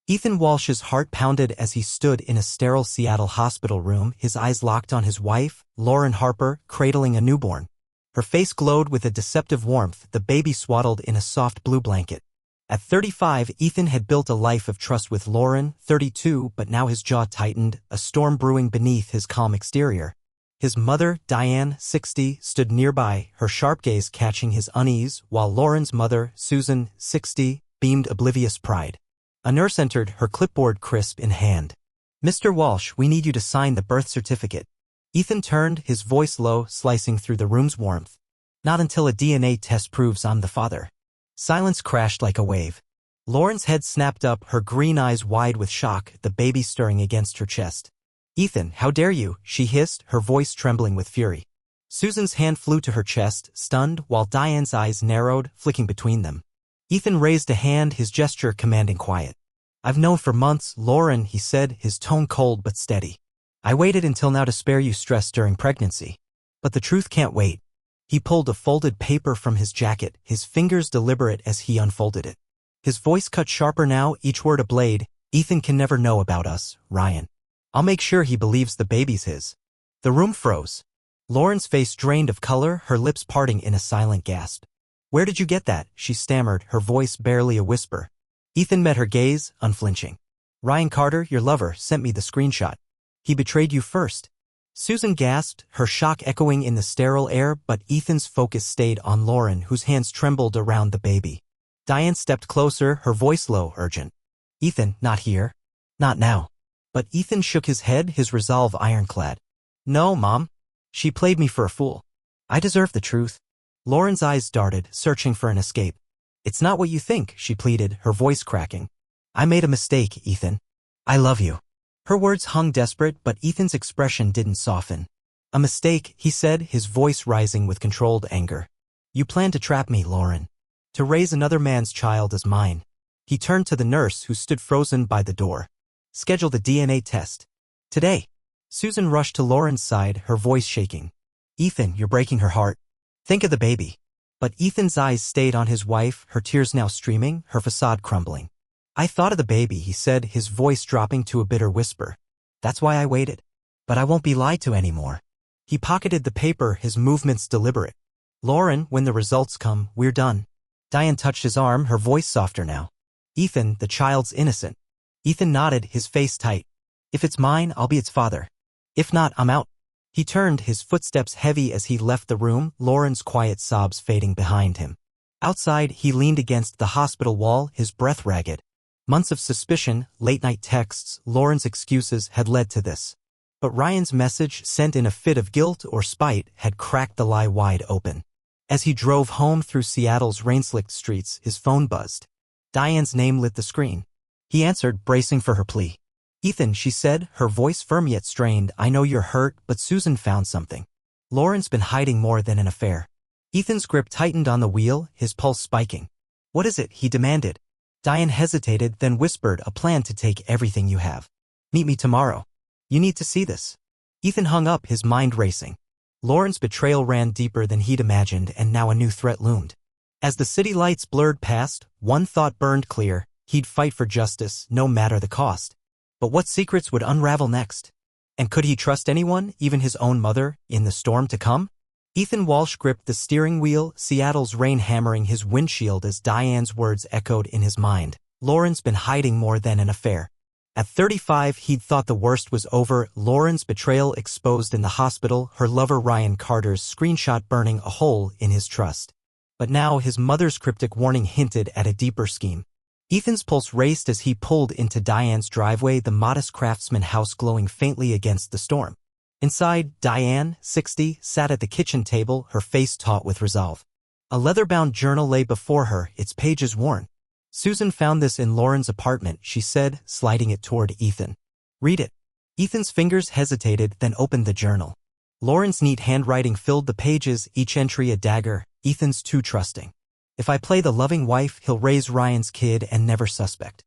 Ethan Walsh's heart pounded as he stood in a sterile Seattle hospital room, his eyes locked on his wife, Lauren Harper, cradling a newborn. Her face glowed with a deceptive warmth, the baby swaddled in a soft blue blanket. At 35, Ethan had built a life of trust with Lauren, 32, but now his jaw tightened, a storm brewing beneath his calm exterior. His mother, Diane, 60, stood nearby, her sharp gaze catching his unease, while Lauren's mother, Susan, 60, beamed oblivious pride. A nurse entered, her clipboard crisp in hand. "Mr. Walsh, we need you to sign the birth certificate." Ethan turned, his voice low, slicing through the room's warmth. "Not until a DNA test proves I'm the father." Silence crashed like a wave. Lauren's head snapped up, her green eyes wide with shock, the baby stirring against her chest. "Ethan, how dare you?" she hissed, her voice trembling with fury. Susan's hand flew to her chest, stunned, while Diane's eyes narrowed, flicking between them. Ethan raised a hand, his gesture commanding quiet. "I've known for months, Lauren," he said, his tone cold but steady. "I waited until now to spare you stress during pregnancy. But the truth can't wait." He pulled a folded paper from his jacket, his fingers deliberate as he unfolded it. His voice cut sharper now, each word a blade. "Ethan can never know about us, Ryan. I'll make sure he believes the baby's his." The room froze. Lauren's face drained of color, her lips parting in a silent gasp. "Where did you get that?" she stammered, her voice barely a whisper. Ethan met her gaze, unflinching. "Ryan Carter, your lover, sent me the screenshot. He betrayed you first." Susan gasped, her shock echoing in the sterile air, but Ethan's focus stayed on Lauren, whose hands trembled around the baby. Diane stepped closer, her voice low, urgent. "Ethan, not here. Not now." But Ethan shook his head, his resolve ironclad. "No, Mom. She played me for a fool. I deserve the truth." Lauren's eyes darted, searching for an escape. "It's not what you think," she pleaded, her voice cracking. "I made a mistake, Ethan. I love you." Her words hung desperate, but Ethan's expression didn't soften. "A mistake," he said, his voice rising with controlled anger. "You plan to trap me, Lauren. To raise another man's child as mine." He turned to the nurse who stood frozen by the door. "Schedule the DNA test. Today." Susan rushed to Lauren's side, her voice shaking. "Ethan, you're breaking her heart. Think of the baby." But Ethan's eyes stayed on his wife, her tears now streaming, her facade crumbling. "I thought of the baby," he said, his voice dropping to a bitter whisper. "That's why I waited. But I won't be lied to anymore." He pocketed the paper, his movements deliberate. "Lauren, when the results come, we're done." Diane touched his arm, her voice softer now. "Ethan, the child's innocent." Ethan nodded, his face tight. "If it's mine, I'll be its father. If not, I'm out." He turned, his footsteps heavy as he left the room, Lauren's quiet sobs fading behind him. Outside, he leaned against the hospital wall, his breath ragged. Months of suspicion, late-night texts, Lauren's excuses had led to this. But Ryan's message, sent in a fit of guilt or spite, had cracked the lie wide open. As he drove home through Seattle's rain-slicked streets, his phone buzzed. Diane's name lit the screen. He answered, bracing for her plea. "Ethan," she said, her voice firm yet strained, "I know you're hurt, but Susan found something. Lauren's been hiding more than an affair." Ethan's grip tightened on the wheel, his pulse spiking. "What is it?" he demanded. Diane hesitated, then whispered, "A plan to take everything you have. Meet me tomorrow. You need to see this." Ethan hung up, his mind racing. Lauren's betrayal ran deeper than he'd imagined, and now a new threat loomed. As the city lights blurred past, one thought burned clear: he'd fight for justice, no matter the cost. But what secrets would unravel next? And could he trust anyone, even his own mother, in the storm to come? Ethan Walsh gripped the steering wheel, Seattle's rain hammering his windshield as Diane's words echoed in his mind. Lauren's been hiding more than an affair. At 35, he'd thought the worst was over, Lauren's betrayal exposed in the hospital, her lover Ryan Carter's screenshot burning a hole in his trust. But now his mother's cryptic warning hinted at a deeper scheme. Ethan's pulse raced as he pulled into Diane's driveway, the modest craftsman house glowing faintly against the storm. Inside, Diane, 60, sat at the kitchen table, her face taut with resolve. A leather-bound journal lay before her, its pages worn. "Susan found this in Lauren's apartment," she said, sliding it toward Ethan. "Read it." Ethan's fingers hesitated, then opened the journal. Lauren's neat handwriting filled the pages, each entry a dagger. Ethan's too trusting. "If I play the loving wife, he'll raise Ryan's kid and never suspect.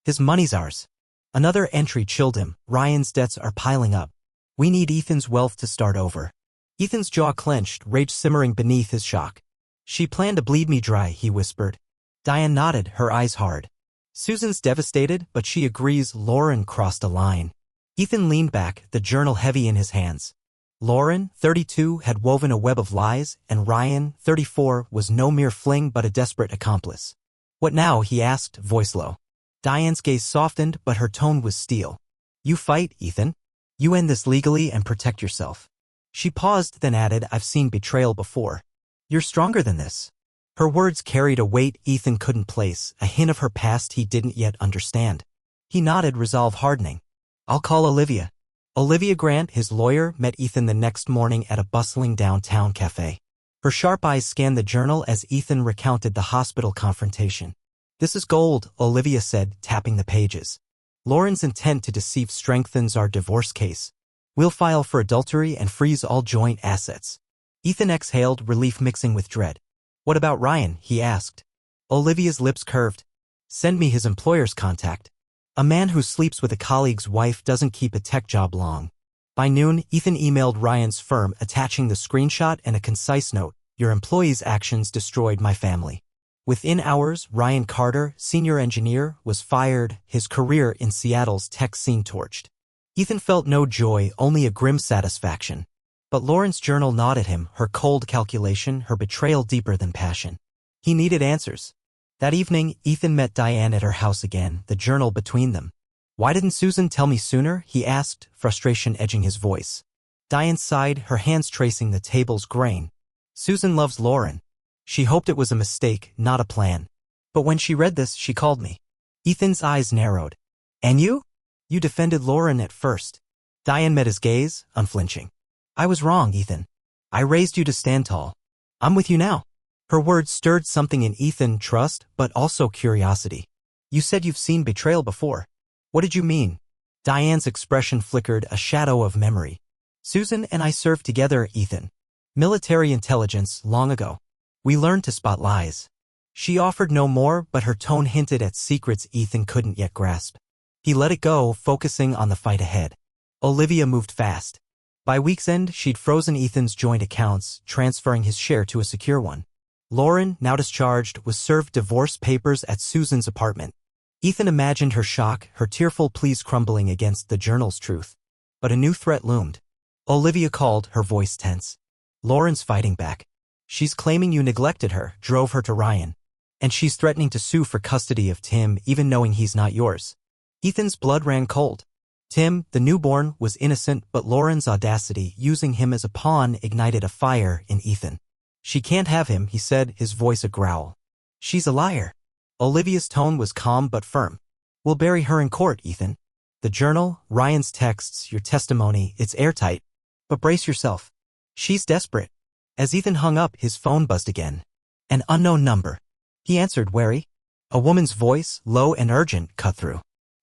His money's ours." Another entry chilled him. "Ryan's debts are piling up. We need Ethan's wealth to start over." Ethan's jaw clenched, rage simmering beneath his shock. "She planned to bleed me dry," he whispered. Diane nodded, her eyes hard. Susan's devastated, but she agrees Lauren crossed a line. Ethan leaned back, the journal heavy in his hands. Lauren, 32, had woven a web of lies, and Ryan, 34, was no mere fling but a desperate accomplice. What now? He asked, voice low. Diane's gaze softened, but her tone was steel. You fight, Ethan. You end this legally and protect yourself. She paused, then added, I've seen betrayal before. You're stronger than this. Her words carried a weight Ethan couldn't place, a hint of her past he didn't yet understand. He nodded, resolve hardening. I'll call Olivia. Olivia Grant, his lawyer, met Ethan the next morning at a bustling downtown cafe. Her sharp eyes scanned the journal as Ethan recounted the hospital confrontation. This is gold, Olivia said, tapping the pages. Lauren's intent to deceive strengthens our divorce case. We'll file for adultery and freeze all joint assets. Ethan exhaled, relief mixing with dread. What about Ryan? He asked. Olivia's lips curved. Send me his employer's contact. A man who sleeps with a colleague's wife doesn't keep a tech job long. By noon, Ethan emailed Ryan's firm, attaching the screenshot and a concise note. Your employee's actions destroyed my family. Within hours, Ryan Carter, senior engineer, was fired, his career in Seattle's tech scene torched. Ethan felt no joy, only a grim satisfaction. But Lauren's journal gnawed him, her cold calculation, her betrayal deeper than passion. He needed answers. That evening, Ethan met Diane at her house again, the journal between them. Why didn't Susan tell me sooner? He asked, frustration edging his voice. Diane sighed, her hands tracing the table's grain. Susan loves Lauren. She hoped it was a mistake, not a plan. But when she read this, she called me. Ethan's eyes narrowed. And you? You defended Lauren at first. Diane met his gaze, unflinching. I was wrong, Ethan. I raised you to stand tall. I'm with you now. Her words stirred something in Ethan, trust, but also curiosity. You said you've seen betrayal before. What did you mean? Diane's expression flickered, a shadow of memory. Susan and I served together, Ethan. Military intelligence, long ago. We learned to spot lies. She offered no more, but her tone hinted at secrets Ethan couldn't yet grasp. He let it go, focusing on the fight ahead. Olivia moved fast. By week's end, she'd frozen Ethan's joint accounts, transferring his share to a secure one. Lauren, now discharged, was served divorce papers at Susan's apartment. Ethan imagined her shock, her tearful pleas crumbling against the journal's truth. But a new threat loomed. Olivia called, her voice tense. Lauren's fighting back. She's claiming you neglected her, drove her to Ryan. And she's threatening to sue for custody of Tim, even knowing he's not yours. Ethan's blood ran cold. Tim, the newborn, was innocent, but Lauren's audacity, using him as a pawn, ignited a fire in Ethan. She can't have him, he said, his voice a growl. She's a liar. Olivia's tone was calm but firm. We'll bury her in court, Ethan. The journal, Ryan's texts, your testimony, it's airtight. But brace yourself. She's desperate. As Ethan hung up, his phone buzzed again. An unknown number. He answered, wary. A woman's voice, low and urgent, cut through.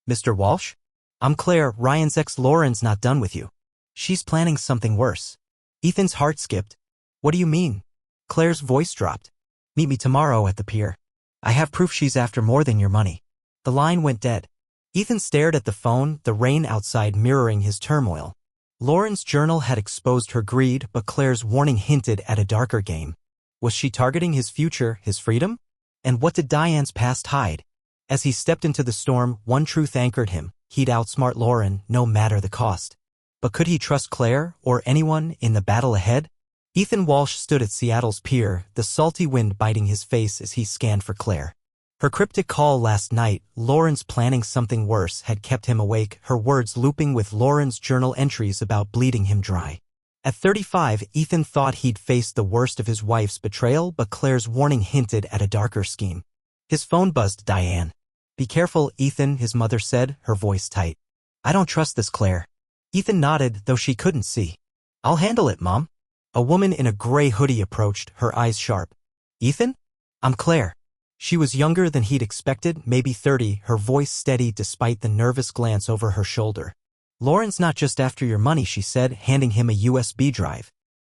Mr. Walsh? I'm Claire, Ryan's ex. Lauren's not done with you. She's planning something worse. Ethan's heart skipped. What do you mean? Claire's voice dropped. Meet me tomorrow at the pier. I have proof she's after more than your money. The line went dead. Ethan stared at the phone, the rain outside mirroring his turmoil. Lauren's journal had exposed her greed, but Claire's warning hinted at a darker game. Was she targeting his future, his freedom? And what did Diane's past hide? As he stepped into the storm, one truth anchored him. He'd outsmart Lauren, no matter the cost. But could he trust Claire, or anyone, in the battle ahead? Ethan Walsh stood at Seattle's pier, the salty wind biting his face as he scanned for Claire. Her cryptic call last night, Lauren's planning something worse, had kept him awake, her words looping with Lauren's journal entries about bleeding him dry. At 35, Ethan thought he'd faced the worst of his wife's betrayal, but Claire's warning hinted at a darker scheme. His phone buzzed. Diane. Be careful, Ethan, his mother said, her voice tight. I don't trust this Claire. Ethan nodded, though she couldn't see. I'll handle it, Mom. A woman in a gray hoodie approached, her eyes sharp. Ethan? I'm Claire. She was younger than he'd expected, maybe 30, her voice steady despite the nervous glance over her shoulder. Lauren's not just after your money, she said, handing him a USB drive.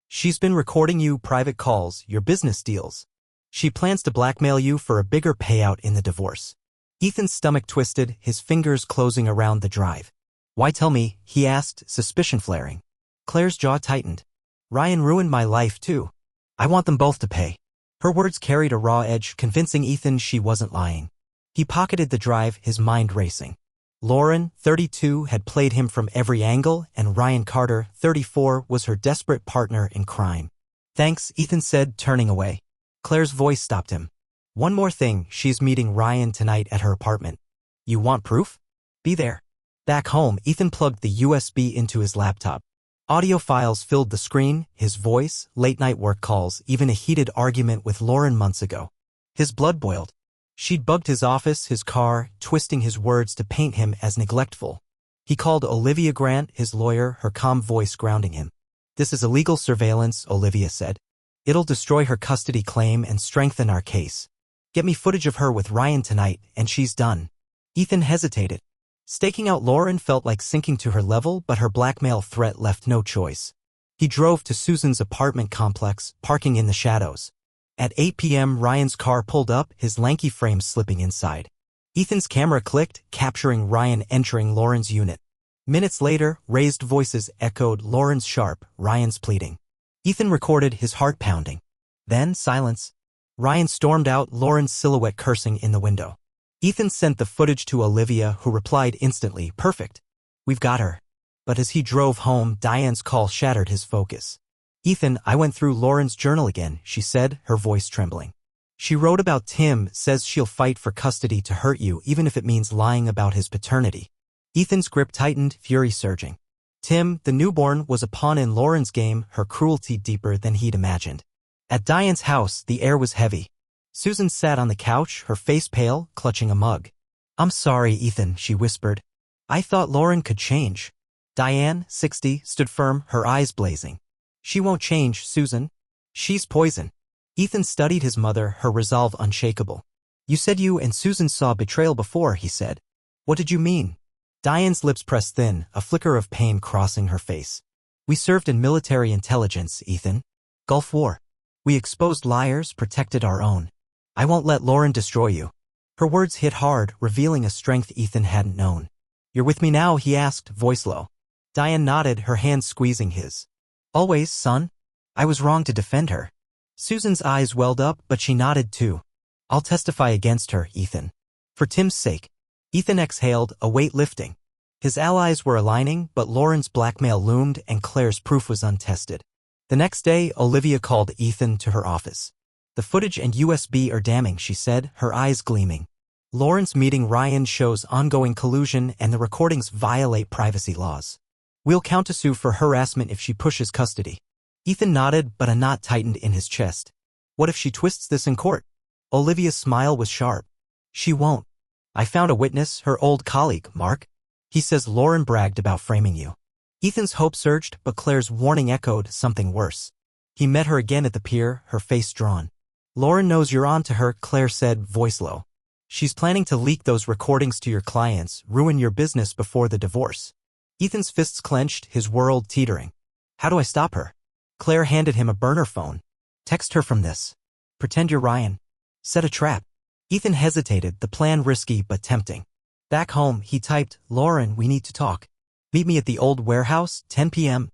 She's been recording you private calls, your business deals. She plans to blackmail you for a bigger payout in the divorce. Ethan's stomach twisted, his fingers closing around the drive. Why tell me? He asked, suspicion flaring. Claire's jaw tightened. Ryan ruined my life too. I want them both to pay. Her words carried a raw edge, convincing Ethan she wasn't lying. He pocketed the drive, his mind racing. Lauren, 32, had played him from every angle, and Ryan Carter, 34, was her desperate partner in crime. Thanks, Ethan said, turning away. Claire's voice stopped him. One more thing, she's meeting Ryan tonight at her apartment. You want proof? Be there. Back home, Ethan plugged the USB into his laptop. Audio files filled the screen, his voice, late-night work calls, even a heated argument with Lauren months ago. His blood boiled. She'd bugged his office, his car, twisting his words to paint him as neglectful. He called Olivia Grant, his lawyer, her calm voice grounding him. This is illegal surveillance, Olivia said. It'll destroy her custody claim and strengthen our case. Get me footage of her with Ryan tonight, and she's done. Ethan hesitated. Staking out Lauren felt like sinking to her level, but her blackmail threat left no choice. He drove to Susan's apartment complex, parking in the shadows. At 8 p.m. Ryan's car pulled up, his lanky frame slipping inside. Ethan's camera clicked, capturing Ryan entering Lauren's unit. Minutes later, raised voices echoed Lauren's sharp, Ryan's pleading. Ethan recorded his heart pounding. Then silence. Ryan stormed out, Lauren's silhouette cursing in the window. Ethan sent the footage to Olivia, who replied instantly, "Perfect. We've got her." But as he drove home, Diane's call shattered his focus. "Ethan, I went through Lauren's journal again," she said, her voice trembling. "She wrote about Tim, says she'll fight for custody to hurt you even if it means lying about his paternity." Ethan's grip tightened, fury surging. Tim, the newborn, was a pawn in Lauren's game, her cruelty deeper than he'd imagined. At Diane's house, the air was heavy. Susan sat on the couch, her face pale, clutching a mug. "I'm sorry, Ethan," she whispered. "I thought Lauren could change." Diane, 60, stood firm, her eyes blazing. "She won't change, Susan. She's poison." Ethan studied his mother, her resolve unshakable. "You said you and Susan saw betrayal before," he said. "What did you mean?" Diane's lips pressed thin, a flicker of pain crossing her face. "We served in military intelligence, Ethan. Gulf War. We exposed liars, protected our own. I won't let Lauren destroy you." Her words hit hard, revealing a strength Ethan hadn't known. "You're with me now?" he asked, voice low. Diane nodded, her hand squeezing his. "Always, son. I was wrong to defend her." Susan's eyes welled up, but she nodded too. "I'll testify against her, Ethan. For Tim's sake." Ethan exhaled, a weight lifting. His allies were aligning, but Lauren's blackmail loomed and Claire's proof was untested. The next day, Olivia called Ethan to her office. "The footage and USB are damning," she said, her eyes gleaming. "Lauren's meeting Ryan shows ongoing collusion and the recordings violate privacy laws. We'll countersue for harassment if she pushes custody." Ethan nodded, but a knot tightened in his chest. "What if she twists this in court?" Olivia's smile was sharp. "She won't. I found a witness, her old colleague, Mark. He says Lauren bragged about framing you." Ethan's hope surged, but Claire's warning echoed something worse. He met her again at the pier, her face drawn. "Lauren knows you're on to her," Claire said, voice low. "She's planning to leak those recordings to your clients, ruin your business before the divorce." Ethan's fists clenched, his world teetering. "How do I stop her?" Claire handed him a burner phone. "Text her from this. Pretend you're Ryan. Set a trap." Ethan hesitated, the plan risky but tempting. Back home, he typed, "Lauren, we need to talk. Meet me at the old warehouse, 10 p.m.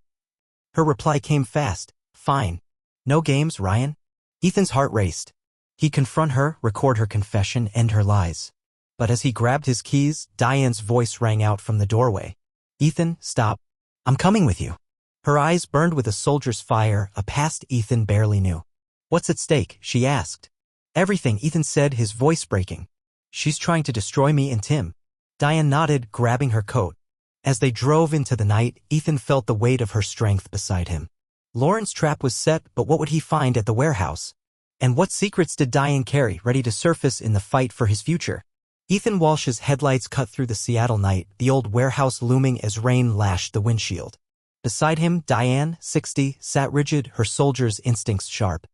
Her reply came fast. "Fine. No games, Ryan." Ethan's heart raced. He'd confront her, record her confession, end her lies. But as he grabbed his keys, Diane's voice rang out from the doorway. "Ethan, stop. I'm coming with you." Her eyes burned with a soldier's fire, a past Ethan barely knew. "What's at stake?" she asked. "Everything," Ethan said, his voice breaking. "She's trying to destroy me and Tim." Diane nodded, grabbing her coat. As they drove into the night, Ethan felt the weight of her strength beside him. Lauren's trap was set, but what would he find at the warehouse? And what secrets did Diane carry, ready to surface in the fight for his future? Ethan Walsh's headlights cut through the Seattle night, the old warehouse looming as rain lashed the windshield. Beside him, Diane, 60, sat rigid, her soldier's instincts sharp.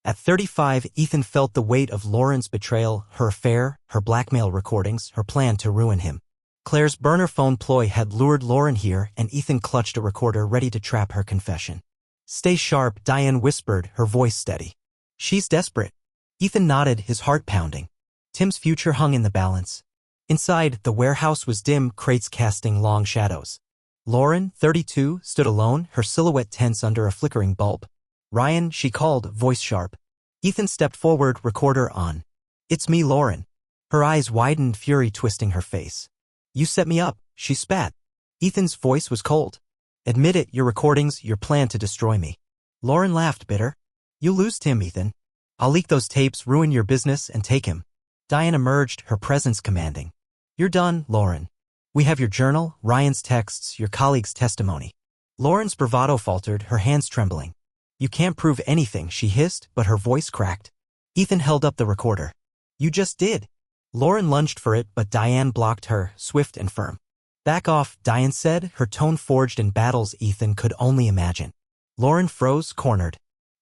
At 35, Ethan felt the weight of Lauren's betrayal, her affair, her blackmail recordings, her plan to ruin him. Claire's burner phone ploy had lured Lauren here, and Ethan clutched a recorder ready to trap her confession. "Stay sharp," Diane whispered, her voice steady. "She's desperate." Ethan nodded, his heart pounding. Tim's future hung in the balance. Inside, the warehouse was dim, crates casting long shadows. Lauren, 32, stood alone, her silhouette tense under a flickering bulb. "Ryan," she called, voice sharp. Ethan stepped forward, recorder on. "It's me, Lauren." Her eyes widened, fury twisting her face. You set me up, she spat. Ethan's voice was cold. Admit it, your recordings, your plan to destroy me. Lauren laughed, bitter. You lose Tim, Ethan. I'll leak those tapes, ruin your business, and take him. Diane emerged, her presence commanding. You're done, Lauren. We have your journal, Ryan's texts, your colleague's testimony. Lauren's bravado faltered, her hands trembling. You can't prove anything, she hissed, but her voice cracked. Ethan held up the recorder. You just did. Lauren lunged for it, but Diane blocked her, swift and firm. Back off, Diane said, her tone forged in battles Ethan could only imagine. Lauren froze, cornered.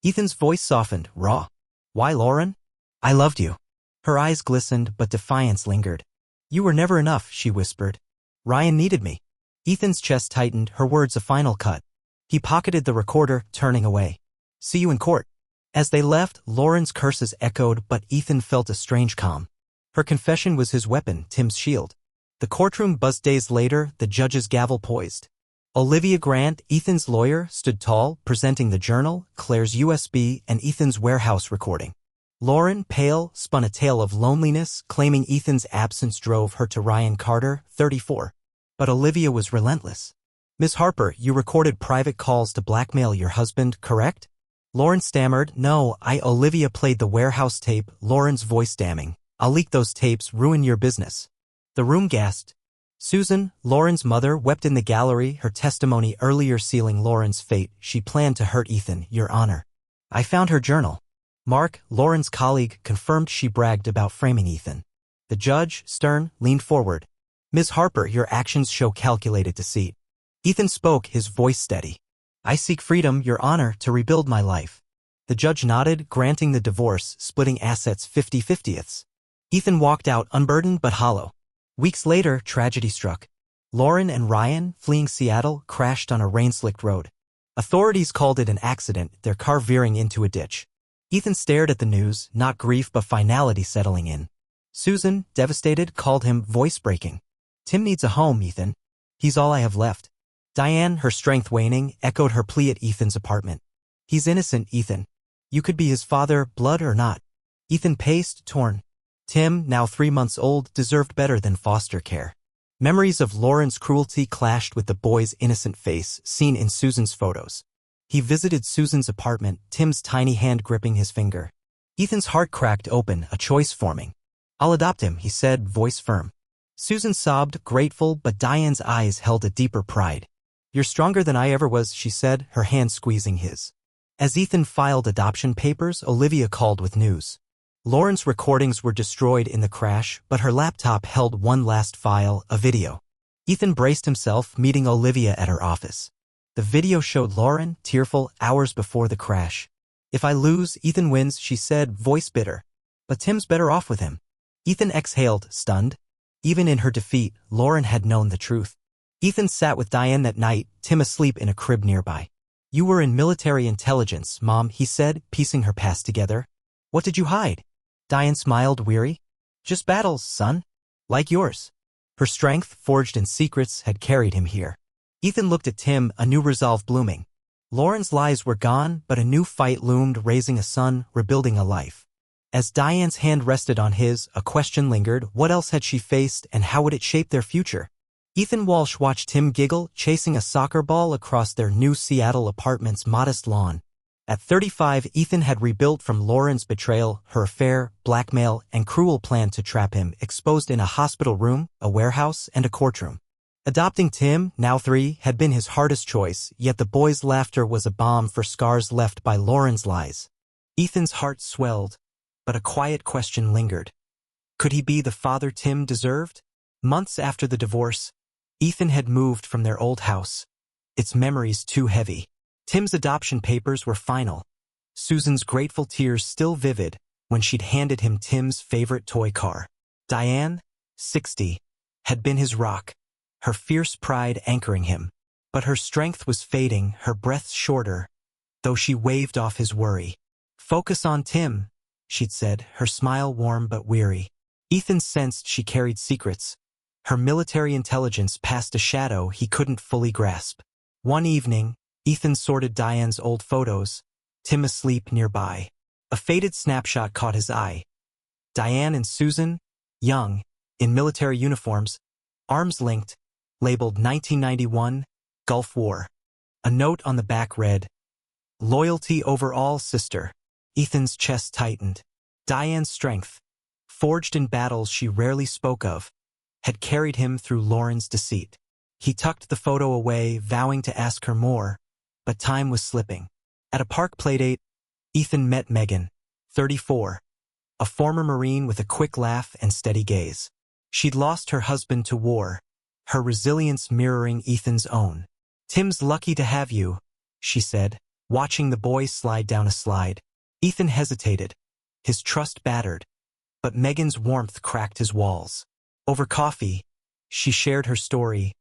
Ethan's voice softened, raw. Why, Lauren? I loved you. Her eyes glistened, but defiance lingered. You were never enough, she whispered. Ryan needed me. Ethan's chest tightened, her words a final cut. He pocketed the recorder, turning away. See you in court. As they left, Lauren's curses echoed, but Ethan felt a strange calm. Her confession was his weapon, Tim's shield. The courtroom buzzed days later, the judge's gavel poised. Olivia Grant, Ethan's lawyer, stood tall, presenting the journal, Claire's USB, and Ethan's warehouse recording. Lauren, pale, spun a tale of loneliness, claiming Ethan's absence drove her to Ryan Carter, 34. But Olivia was relentless. Miss Harper, you recorded private calls to blackmail your husband, correct? Lauren stammered, no, Olivia played the warehouse tape, Lauren's voice damning. I'll leak those tapes, ruin your business. The room gasped. Susan, Lauren's mother, wept in the gallery, her testimony earlier sealing Lauren's fate. She planned to hurt Ethan, Your Honor. I found her journal. Mark, Lauren's colleague, confirmed she bragged about framing Ethan. The judge, stern, leaned forward. Ms. Harper, your actions show calculated deceit. Ethan spoke, his voice steady. I seek freedom, Your Honor, to rebuild my life. The judge nodded, granting the divorce, splitting assets 50-50ths. Ethan walked out unburdened but hollow. Weeks later, tragedy struck. Lauren and Ryan, fleeing Seattle, crashed on a rain-slicked road. Authorities called it an accident, their car veering into a ditch. Ethan stared at the news, not grief but finality settling in. Susan, devastated, called him voice-breaking. Tim needs a home, Ethan. He's all I have left. Diane, her strength waning, echoed her plea at Ethan's apartment. He's innocent, Ethan. You could be his father, blood or not. Ethan paced, torn. Tim, now 3 months old, deserved better than foster care. Memories of Lauren's cruelty clashed with the boy's innocent face, seen in Susan's photos. He visited Susan's apartment, Tim's tiny hand gripping his finger. Ethan's heart cracked open, a choice forming. I'll adopt him, he said, voice firm. Susan sobbed, grateful, but Diane's eyes held a deeper pride. You're stronger than I ever was, she said, her hand squeezing his. As Ethan filed adoption papers, Olivia called with news. Lauren's recordings were destroyed in the crash, but her laptop held one last file, a video. Ethan braced himself, meeting Olivia at her office. The video showed Lauren, tearful, hours before the crash. If I lose, Ethan wins, she said, voice bitter. But Tim's better off with him. Ethan exhaled, stunned. Even in her defeat, Lauren had known the truth. Ethan sat with Diane that night, Tim asleep in a crib nearby. You were in military intelligence, Mom, he said, piecing her past together. What did you hide? Diane smiled, weary. Just battles, son. Like yours. Her strength, forged in secrets, had carried him here. Ethan looked at Tim, a new resolve blooming. Lauren's lies were gone, but a new fight loomed, raising a son, rebuilding a life. As Diane's hand rested on his, a question lingered. What else had she faced, and how would it shape their future? Ethan Walsh watched Tim giggle, chasing a soccer ball across their new Seattle apartment's modest lawn. At 35, Ethan had rebuilt from Lauren's betrayal, her affair, blackmail, and cruel plan to trap him, exposed in a hospital room, a warehouse, and a courtroom. Adopting Tim, now 3, had been his hardest choice, yet the boy's laughter was a balm for scars left by Lauren's lies. Ethan's heart swelled, but a quiet question lingered. Could he be the father Tim deserved? Months after the divorce, Ethan had moved from their old house, its memories too heavy. Tim's adoption papers were final. Susan's grateful tears still vivid when she'd handed him Tim's favorite toy car. Diane, 60, had been his rock, her fierce pride anchoring him. But her strength was fading, her breath shorter, though she waved off his worry. Focus on Tim, she'd said, her smile warm but weary. Ethan sensed she carried secrets. Her military intelligence passed a shadow he couldn't fully grasp. One evening, Ethan sorted Diane's old photos, Tim asleep nearby. A faded snapshot caught his eye. Diane and Susan, young, in military uniforms, arms linked, labeled 1991, Gulf War. A note on the back read, "Loyalty over all, sister." Ethan's chest tightened. Diane's strength, forged in battles she rarely spoke of, had carried him through Lauren's deceit. He tucked the photo away, vowing to ask her more, but time was slipping. At a park playdate, Ethan met Megan, 34, a former Marine with a quick laugh and steady gaze. She'd lost her husband to war, her resilience mirroring Ethan's own. "Tim's lucky to have you," she said, watching the boy slide down a slide. Ethan hesitated, his trust battered, but Megan's warmth cracked his walls. Over coffee, she shared her story.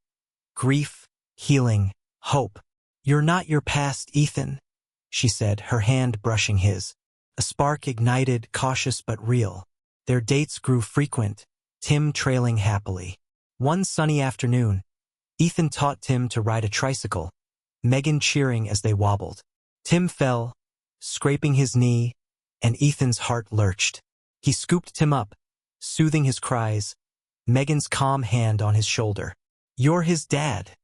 Grief, healing, hope. "You're not your past, Ethan," she said, her hand brushing his. A spark ignited, cautious but real. Their dates grew frequent, Tim trailing happily. One sunny afternoon, Ethan taught Tim to ride a tricycle, Megan cheering as they wobbled. Tim fell, scraping his knee, and Ethan's heart lurched. He scooped Tim up, soothing his cries, Megan's calm hand on his shoulder. "You're his dad,"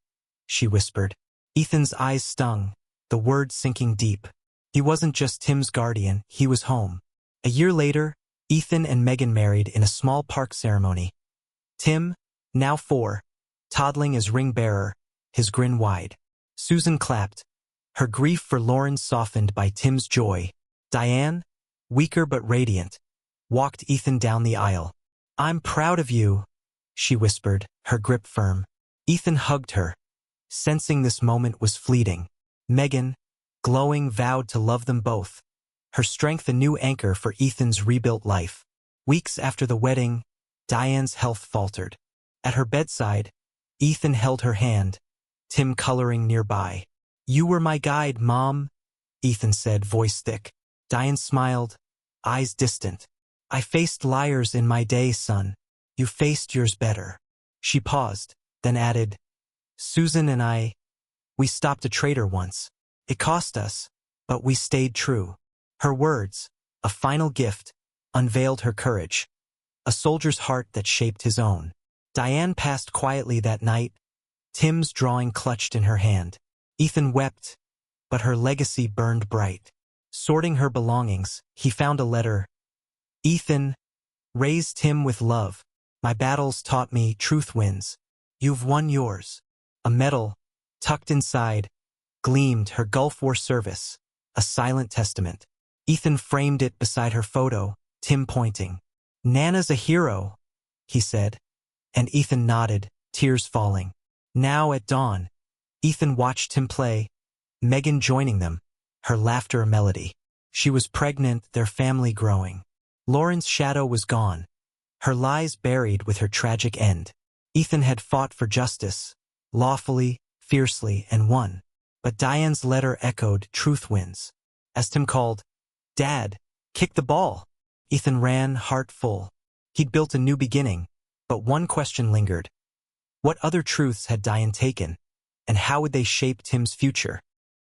she whispered. Ethan's eyes stung, the words sinking deep. He wasn't just Tim's guardian, he was home. A year later, Ethan and Megan married in a small park ceremony. Tim, now 4, toddling as ring bearer, his grin wide. Susan clapped, her grief for Lauren softened by Tim's joy. Diane, weaker but radiant, walked Ethan down the aisle. "I'm proud of you," she whispered, her grip firm. Ethan hugged her, sensing this moment was fleeting. Megan, glowing, vowed to love them both, her strength a new anchor for Ethan's rebuilt life. Weeks after the wedding, Diane's health faltered. At her bedside, Ethan held her hand, Tim coloring nearby. "You were my guide, Mom," Ethan said, voice thick. Diane smiled, eyes distant. "I faced liars in my day, son. You faced yours better." She paused, then added, "Susan and we stopped a traitor once. It cost us, but we stayed true." Her words, a final gift, unveiled her courage, a soldier's heart that shaped his own. Diane passed quietly that night, Tim's drawing clutched in her hand. Ethan wept, but her legacy burned bright. Sorting her belongings, he found a letter. "Ethan, raised Tim with love. My battles taught me truth wins. You've won yours." A medal, tucked inside, gleamed, her Gulf War service, a silent testament. Ethan framed it beside her photo, Tim pointing. "Nana's a hero," he said, and Ethan nodded, tears falling. Now at dawn, Ethan watched Tim play, Megan joining them, her laughter a melody. She was pregnant, their family growing. Lauren's shadow was gone, her lies buried with her tragic end. Ethan had fought for justice, lawfully, fiercely, and won. But Diane's letter echoed, "Truth wins." As Tim called, "Dad, kick the ball." Ethan ran, heart full. He'd built a new beginning, but one question lingered. What other truths had Diane taken, and how would they shape Tim's future?